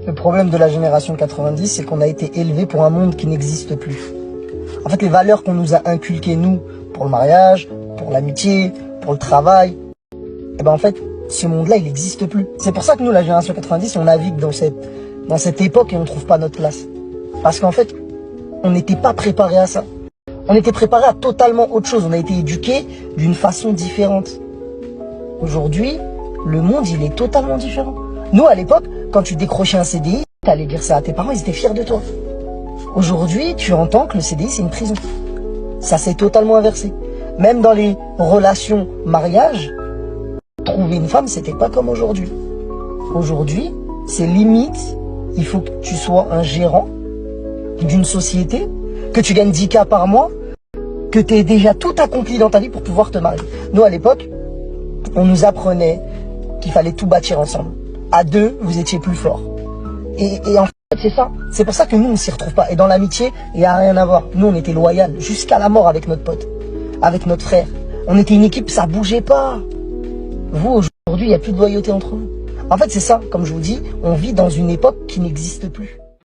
Le problème de la génération 90, c'est qu'on a été élevé pour un monde qui n'existe plus. En fait, les valeurs qu'on nous a inculquées, nous, pour le mariage, pour l'amitié, pour le travail, et ben en fait, ce monde-là, il n'existe plus. C'est pour ça que nous, la génération 90, on navigue dans cette époque et on ne trouve pas notre place. Parce qu'en fait, on n'était pas préparé à ça. On était préparé à totalement autre chose. On a été éduqués d'une façon différente. Aujourd'hui, le monde, il est totalement différent. Nous, à l'époque, quand tu décrochais un CDI, tu allais dire ça à tes parents, ils étaient fiers de toi. Aujourd'hui, tu entends que le CDI, c'est une prison. Ça s'est totalement inversé. Même dans les relations mariage, trouver une femme, c'était pas comme aujourd'hui. Aujourd'hui, c'est limite, il faut que tu sois un gérant d'une société, que tu gagnes 10K par mois, que tu aies déjà tout accompli dans ta vie pour pouvoir te marier. Nous, à l'époque, on nous apprenait qu'il fallait tout bâtir ensemble. À deux, vous étiez plus forts. Et en fait, c'est ça. C'est pour ça que nous, on s'y retrouve pas. Et dans l'amitié, il n'y a rien à voir. Nous, on était loyal jusqu'à la mort avec notre pote, avec notre frère. On était une équipe, ça bougeait pas. Vous, aujourd'hui, il n'y a plus de loyauté entre vous. En fait, c'est ça. Comme je vous dis, on vit dans une époque qui n'existe plus.